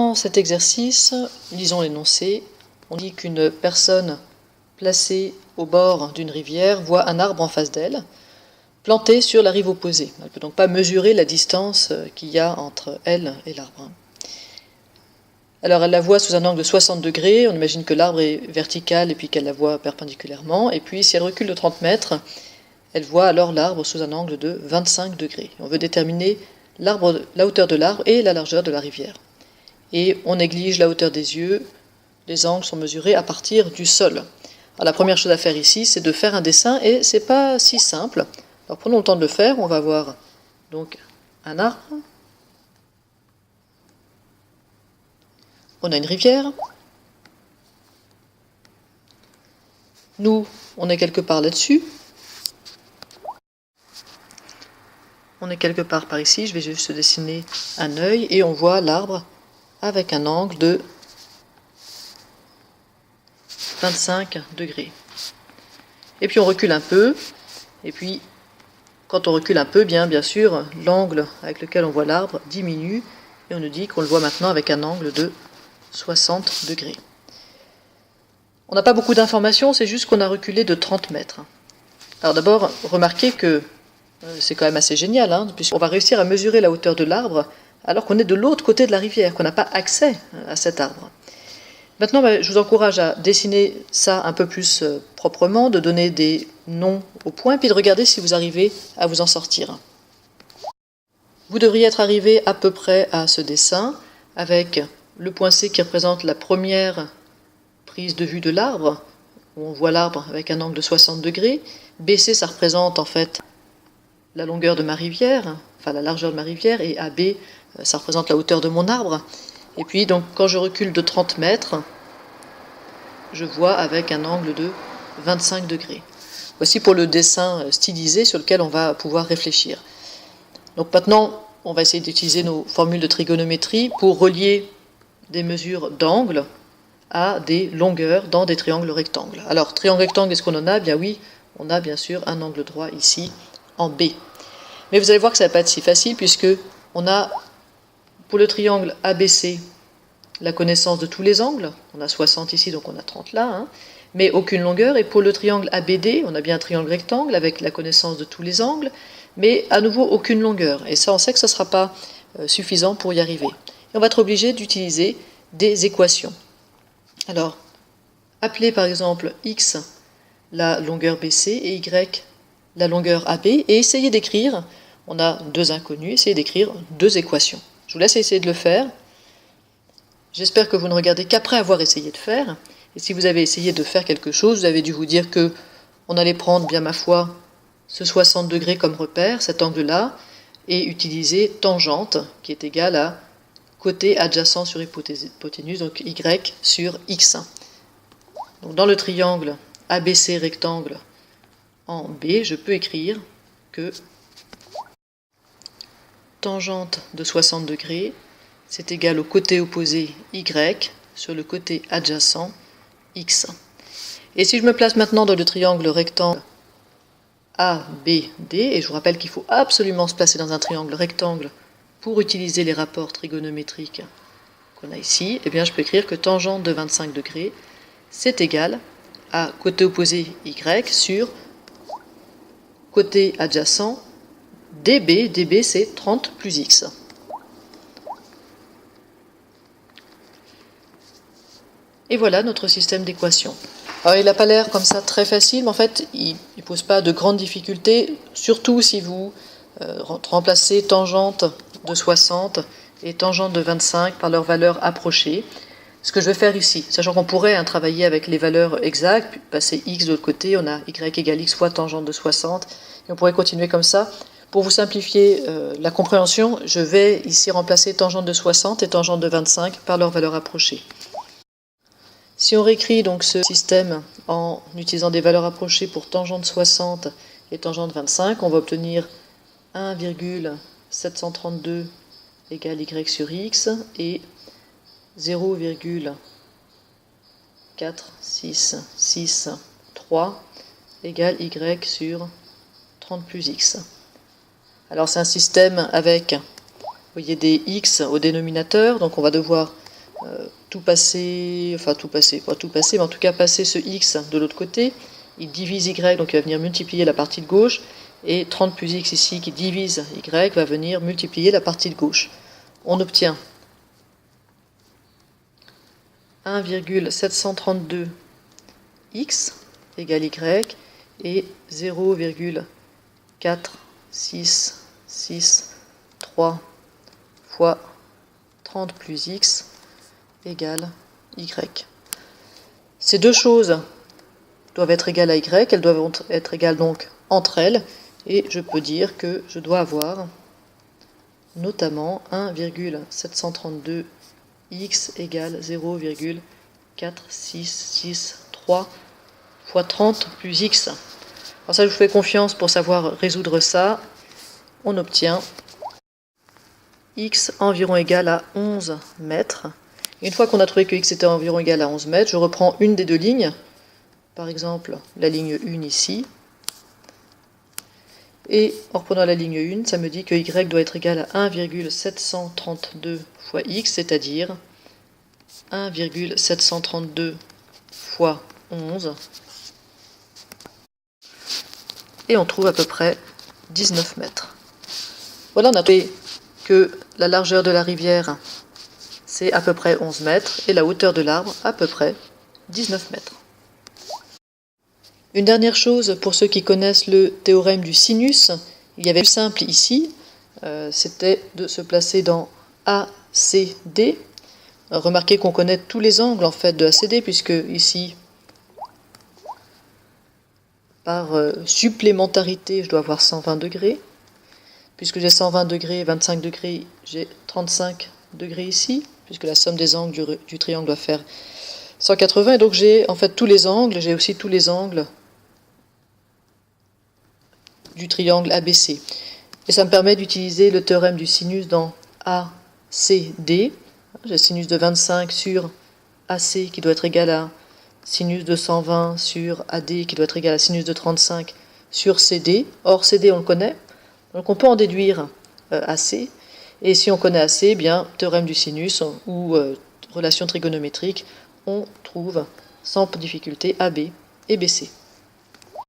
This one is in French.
Dans cet exercice, lisons l'énoncé. On dit qu'une personne placée au bord d'une rivière voit un arbre en face d'elle, planté sur la rive opposée. Elle ne peut donc pas mesurer la distance qu'il y a entre elle et l'arbre. Alors elle la voit sous un angle de 60 degrés, on imagine que l'arbre est vertical et puis qu'elle la voit perpendiculairement, et puis si elle recule de 30 mètres, elle voit alors l'arbre sous un angle de 25 degrés. On veut déterminer la hauteur de l'arbre et la largeur de la rivière. Et on néglige la hauteur des yeux, les angles sont mesurés à partir du sol. Alors la première chose à faire ici, c'est de faire un dessin, et c'est pas si simple. Alors prenons le temps de le faire, on va voir donc un arbre. On a une rivière. Nous, on est quelque part là-dessus. On est quelque part par ici, je vais juste dessiner un œil, et on voit l'arbre avec un angle de 25 degrés. Et puis on recule un peu, et puis quand on recule un peu, bien sûr, l'angle avec lequel on voit l'arbre diminue, et on nous dit qu'on le voit maintenant avec un angle de 60 degrés. On n'a pas beaucoup d'informations, c'est juste qu'on a reculé de 30 mètres. Alors d'abord, remarquez que c'est quand même assez génial, puisqu'on va réussir à mesurer la hauteur de l'arbre alors qu'on est de l'autre côté de la rivière, qu'on n'a pas accès à cet arbre. Maintenant, je vous encourage à dessiner ça un peu plus proprement, de donner des noms aux points, puis de regarder si vous arrivez à vous en sortir. Vous devriez être arrivé à peu près à ce dessin, avec le point C qui représente la première prise de vue de l'arbre, où on voit l'arbre avec un angle de 60 degrés. BC, ça représente en fait la longueur de ma rivière, enfin la largeur de ma rivière, et AB, ça représente la hauteur de mon arbre. Et puis, donc, quand je recule de 30 mètres, je vois avec un angle de 25 degrés. Voici pour le dessin stylisé sur lequel on va pouvoir réfléchir. Donc maintenant, on va essayer d'utiliser nos formules de trigonométrie pour relier des mesures d'angle à des longueurs dans des triangles rectangles. Alors, triangle rectangle, est-ce qu'on en a? Bien oui, on a bien sûr un angle droit ici, en B. Mais vous allez voir que ça ne va pas être si facile, puisque on a, pour le triangle ABC, la connaissance de tous les angles. On a 60 ici, donc on a 30 là, mais aucune longueur. Et pour le triangle ABD, on a bien un triangle rectangle avec la connaissance de tous les angles, mais à nouveau aucune longueur. Et ça, on sait que ça ne sera pas suffisant pour y arriver. Et on va être obligé d'utiliser des équations. Alors, appelez par exemple x la longueur BC et y la longueur AB, et essayez d'écrire, on a deux inconnus, essayez d'écrire deux équations. Je vous laisse essayer de le faire. J'espère que vous ne regardez qu'après avoir essayé de faire, et si vous avez essayé de faire quelque chose, vous avez dû vous dire que on allait prendre, bien ma foi, ce 60 degrés comme repère, cet angle-là, et utiliser tangente, qui est égale à côté adjacent sur hypoténuse, donc y sur x. Donc dans le triangle ABC rectangle en B, je peux écrire que tangente de 60 degrés, c'est égal au côté opposé y sur le côté adjacent x. Et si je me place maintenant dans le triangle rectangle ABD, et je vous rappelle qu'il faut absolument se placer dans un triangle rectangle pour utiliser les rapports trigonométriques qu'on a ici, eh bien je peux écrire que tangente de 25 degrés, c'est égal à côté opposé y sur côté adjacent dB. dB, c'est 30 plus x. Et voilà notre système d'équations. Alors il n'a pas l'air comme ça très facile, mais en fait il ne pose pas de grandes difficultés, surtout si vous remplacez tangente de 60 et tangente de 25 par leurs valeurs approchées. Ce que je vais faire ici, sachant qu'on pourrait travailler avec les valeurs exactes, puis passer x de l'autre côté, on a y égale x fois tangente de 60, et on pourrait continuer comme ça. Pour vous simplifier la compréhension, je vais ici remplacer tangente de 60 et tangente de 25 par leurs valeurs approchées. Si on réécrit donc ce système en utilisant des valeurs approchées pour tangente 60 et tangente 25, on va obtenir 1,732 égale y sur x et 0,4663 égale y sur 30 plus x. Alors c'est un système avec, vous voyez, des x au dénominateur, donc on va devoir tout passer, enfin tout passer, pas tout passer, mais en tout cas passer ce x de l'autre côté, il divise y, donc il va venir multiplier la partie de gauche, et 30 plus x ici qui divise y va venir multiplier la partie de gauche. On obtient 1,732 x égale y et 0,46663 fois 30 plus x égale y. Ces deux choses doivent être égales à y, elles doivent être égales donc entre elles, et je peux dire que je dois avoir notamment 1,732 x égale 0,4663 fois 30 plus x. Alors ça, je vous fais confiance pour savoir résoudre ça. On obtient x environ égal à 11 mètres. Une fois qu'on a trouvé que x était environ égal à 11 mètres, je reprends une des deux lignes, par exemple la ligne 1 ici, et en reprenant la ligne 1, ça me dit que y doit être égal à 1,732 fois x, c'est-à-dire 1,732 fois 11, et on trouve à peu près 19 mètres. Voilà, on a trouvé que la largeur de la rivière, c'est à peu près 11 mètres, et la hauteur de l'arbre, à peu près 19 mètres. Une dernière chose, pour ceux qui connaissent le théorème du sinus, il y avait plus simple ici, c'était de se placer dans ACD. Remarquez qu'on connaît tous les angles en fait de ACD, puisque ici, par supplémentarité, je dois avoir 120 degrés. Puisque j'ai 120 degrés et 25 degrés, j'ai 35 degrés ici, puisque la somme des angles du triangle doit faire 180. Et donc j'ai en fait tous les angles, j'ai aussi tous les angles du triangle ABC. Et ça me permet d'utiliser le théorème du sinus dans ACD. J'ai sinus de 25 sur AC qui doit être égal à sinus de 120 sur AD qui doit être égal à sinus de 35 sur CD. Or CD on le connaît, donc on peut en déduire AC. Et si on connaît AC, eh bien théorème du sinus ou relation trigonométrique, on trouve sans difficulté AB et BC.